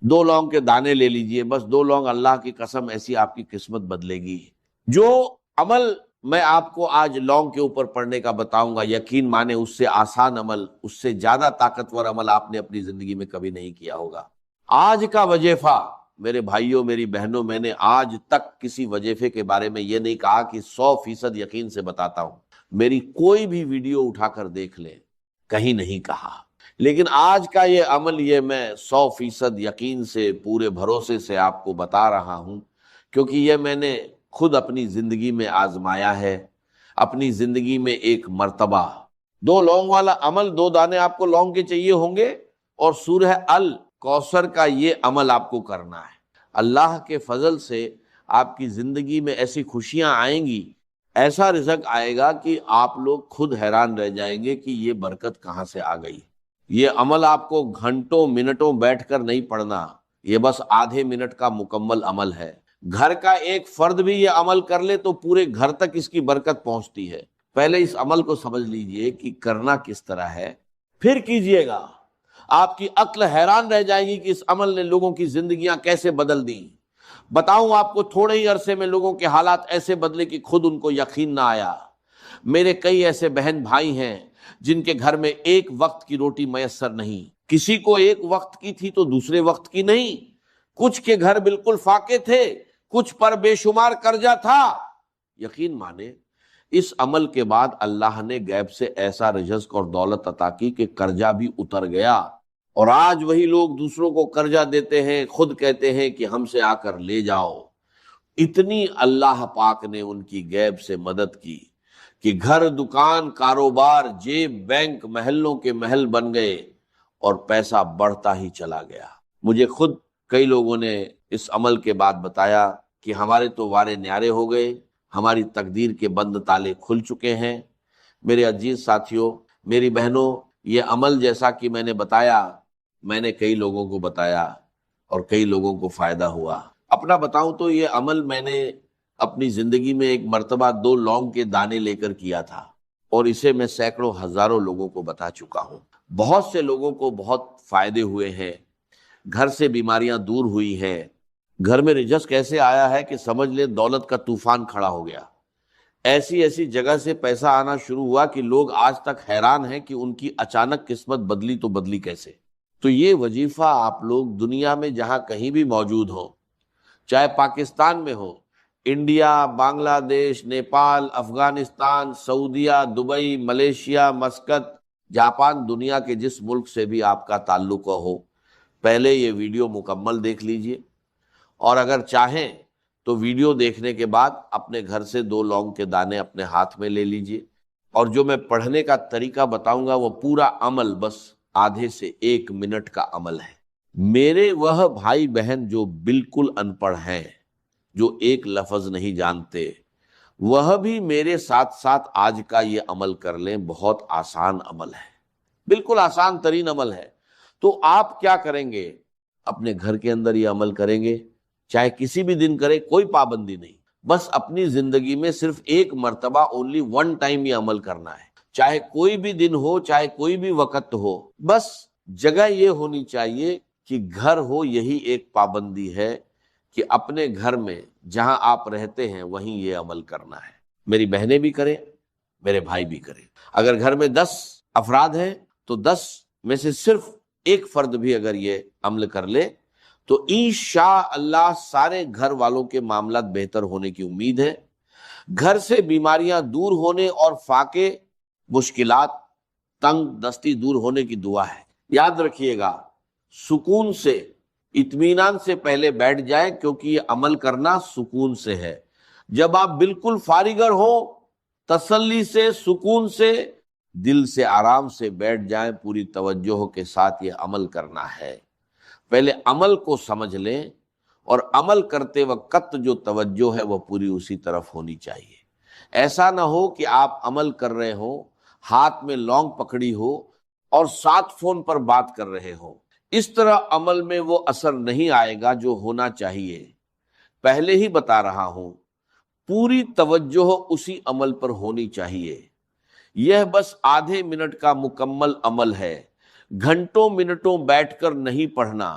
دو لونگ کے دانے لے لیجئے، بس دو لونگ، اللہ کی قسم ایسی آپ کی قسمت بدلے گی۔ جو عمل میں آپ کو آج لونگ کے اوپر پڑھنے کا بتاؤں گا، یقین مانے اس سے آسان عمل، اس سے زیادہ طاقتور عمل آپ نے اپنی زندگی میں کبھی نہیں کیا ہوگا۔ آج کا وظیفہ میرے بھائیوں میری بہنوں، میں نے آج تک کسی وظیفے کے بارے میں یہ نہیں کہا کہ 100% یقین سے بتاتا ہوں، میری کوئی بھی ویڈیو اٹھا کر دیکھ لیں، کہیں نہیں کہا۔ لیکن آج کا یہ عمل، یہ میں 100% یقین سے، پورے بھروسے سے آپ کو بتا رہا ہوں، کیونکہ یہ میں نے خود اپنی زندگی میں آزمایا ہے۔ اپنی زندگی میں ایک مرتبہ دو لونگ والا عمل، دو دانے آپ کو لونگ کے چاہیے ہوں گے، اور سورہ الکوثر کا یہ عمل آپ کو کرنا ہے۔ اللہ کے فضل سے آپ کی زندگی میں ایسی خوشیاں آئیں گی، ایسا رزق آئے گا کہ آپ لوگ خود حیران رہ جائیں گے کہ یہ برکت کہاں سے آ گئی۔ یہ عمل آپ کو گھنٹوں منٹوں بیٹھ کر نہیں پڑھنا، یہ بس آدھے منٹ کا مکمل عمل ہے۔ گھر کا ایک فرد بھی یہ عمل کر لے تو پورے گھر تک اس کی برکت پہنچتی ہے۔ پہلے اس عمل کو سمجھ لیجئے کہ کرنا کس طرح ہے، پھر کیجئے گا۔ آپ کی عقل حیران رہ جائے گی کہ اس عمل نے لوگوں کی زندگیاں کیسے بدل دیں۔ بتاؤں آپ کو، تھوڑے ہی عرصے میں لوگوں کے حالات ایسے بدلے کہ خود ان کو یقین نہ آیا۔ میرے کئی ایسے بہن بھائی ہیں جن کے گھر میں ایک وقت کی روٹی میسر نہیں، کسی کو ایک وقت کی تھی تو دوسرے وقت کی نہیں، کچھ کے گھر بالکل فاقے تھے، کچھ پر بے شمار قرضہ تھا۔ یقین مانے اس عمل کے بعد اللہ نے غیب سے ایسا رزق اور دولت عطا کی کہ قرضہ بھی اتر گیا، اور آج وہی لوگ دوسروں کو قرضہ دیتے ہیں، خود کہتے ہیں کہ ہم سے آ کر لے جاؤ۔ اتنی اللہ پاک نے ان کی غیب سے مدد کی کہ گھر، دکان، کاروبار، جیب، بینک محلوں کے محل بن گئے، اور پیسہ بڑھتا ہی چلا گیا۔ مجھے خود کئی لوگوں نے اس عمل کے بعد بتایا کہ ہمارے تو وارے نیارے ہو گئے، ہماری تقدیر کے بند تالے کھل چکے ہیں۔ میرے عزیز ساتھیوں، میری بہنوں، یہ عمل جیسا کہ میں نے بتایا، میں نے کئی لوگوں کو بتایا اور کئی لوگوں کو فائدہ ہوا۔ اپنا بتاؤں تو یہ عمل میں نے اپنی زندگی میں ایک مرتبہ دو لونگ کے دانے لے کر کیا تھا، اور اسے میں سینکڑوں ہزاروں لوگوں کو بتا چکا ہوں۔ بہت سے لوگوں کو بہت فائدے ہوئے ہیں، گھر سے بیماریاں دور ہوئی ہیں، گھر میں رزق ایسے آیا ہے کہ سمجھ لیں دولت کا طوفان کھڑا ہو گیا۔ ایسی ایسی جگہ سے پیسہ آنا شروع ہوا کہ لوگ آج تک حیران ہیں کہ ان کی اچانک قسمت بدلی تو بدلی کیسے۔ تو یہ وظیفہ آپ لوگ دنیا میں جہاں کہیں بھی موجود ہو، چاہے پاکستان میں ہو، انڈیا، بنگلہ دیش، نیپال، افغانستان، سعودیہ، دبئی، ملیشیا، مسقط، جاپان، دنیا کے جس ملک سے بھی آپ کا تعلق ہو، پہلے یہ ویڈیو مکمل دیکھ لیجئے، اور اگر چاہیں تو ویڈیو دیکھنے کے بعد اپنے گھر سے دو لونگ کے دانے اپنے ہاتھ میں لے لیجئے، اور جو میں پڑھنے کا طریقہ بتاؤں گا وہ پورا عمل بس آدھے سے ایک منٹ کا عمل ہے۔ میرے وہ بھائی بہن جو بالکل ان پڑھ ہیں، جو ایک لفظ نہیں جانتے، وہ بھی میرے ساتھ ساتھ آج کا یہ عمل کر لیں۔ بہت آسان عمل ہے، بالکل آسان ترین عمل ہے۔ تو آپ کیا کریں گے؟ اپنے گھر کے اندر یہ عمل کریں گے، چاہے کسی بھی دن کریں، کوئی پابندی نہیں، بس اپنی زندگی میں صرف ایک مرتبہ، اونلی ون ٹائم یہ عمل کرنا ہے، چاہے کوئی بھی دن ہو، چاہے کوئی بھی وقت ہو۔ بس جگہ یہ ہونی چاہیے کہ گھر ہو، یہی ایک پابندی ہے کہ اپنے گھر میں جہاں آپ رہتے ہیں وہیں یہ عمل کرنا ہے۔ میری بہنیں بھی کریں، میرے بھائی بھی کریں۔ اگر گھر میں 10 افراد ہیں تو 10 میں سے صرف ایک فرد بھی اگر یہ عمل کر لے تو انشاءاللہ سارے گھر والوں کے معاملات بہتر ہونے کی امید ہے۔ گھر سے بیماریاں دور ہونے اور فاقے، مشکلات، تنگ دستی دور ہونے کی دعا ہے۔ یاد رکھیے گا، سکون سے، اطمینان سے پہلے بیٹھ جائیں، کیونکہ یہ عمل کرنا سکون سے ہے۔ جب آپ بالکل فارغ ہو، تسلی سے، سکون سے، دل سے آرام سے بیٹھ جائیں، پوری توجہ کے ساتھ یہ عمل کرنا ہے۔ پہلے عمل کو سمجھ لیں، اور عمل کرتے وقت جو توجہ ہے وہ پوری اسی طرف ہونی چاہیے۔ ایسا نہ ہو کہ آپ عمل کر رہے ہو، ہاتھ میں لونگ پکڑی ہو اور ساتھ فون پر بات کر رہے ہو، اس طرح عمل میں وہ اثر نہیں آئے گا جو ہونا چاہیے۔ پہلے ہی بتا رہا ہوں، پوری توجہ اسی عمل پر ہونی چاہیے۔ یہ بس آدھے منٹ کا مکمل عمل ہے، گھنٹوں منٹوں بیٹھ کر نہیں پڑھنا۔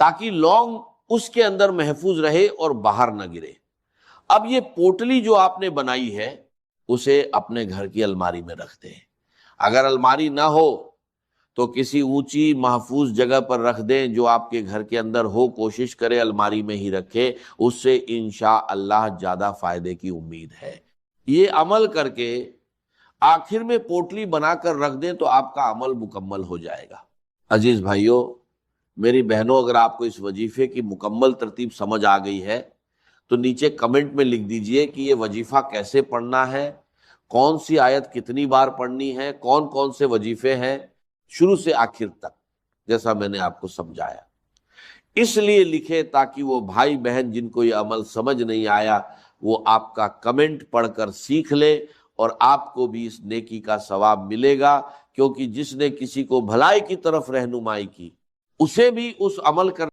تاکہ لونگ اس کے اندر محفوظ رہے اور باہر نہ گرے۔ اب یہ پوٹلی جو آپ نے بنائی ہے اسے اپنے گھر کی الماری میں رکھ دیں۔ اگر الماری نہ ہو تو کسی اونچی محفوظ جگہ پر رکھ دیں جو آپ کے گھر کے اندر ہو، کوشش کرے الماری میں ہی رکھے، اس سے انشاءاللہ زیادہ فائدے کی امید ہے۔ یہ عمل کر کے آخر میں پوٹلی بنا کر رکھ دیں تو آپ کا عمل مکمل ہو جائے گا۔ عزیز بھائیوں، میری بہنوں، اگر آپ کو اس وظیفے کی مکمل ترتیب سمجھ آ گئی ہے تو نیچے کمنٹ میں لکھ دیجئے کہ یہ وظیفہ کیسے پڑھنا ہے، کون سی آیت کتنی بار پڑھنی ہے، کون کون سے وظیفے ہیں، شروع سے آخر تک، جیسا میں نے آپ کو سمجھایا۔ اس لیے لکھے تاکہ وہ بھائی بہن جن کو یہ عمل سمجھ نہیں آیا وہ آپ کا کمنٹ پڑھ کر سیکھ لے، اور آپ کو بھی اس نیکی کا ثواب ملے گا، کیونکہ جس نے کسی کو بھلائی کی طرف رہنمائی کی اسے بھی اس عمل کرنے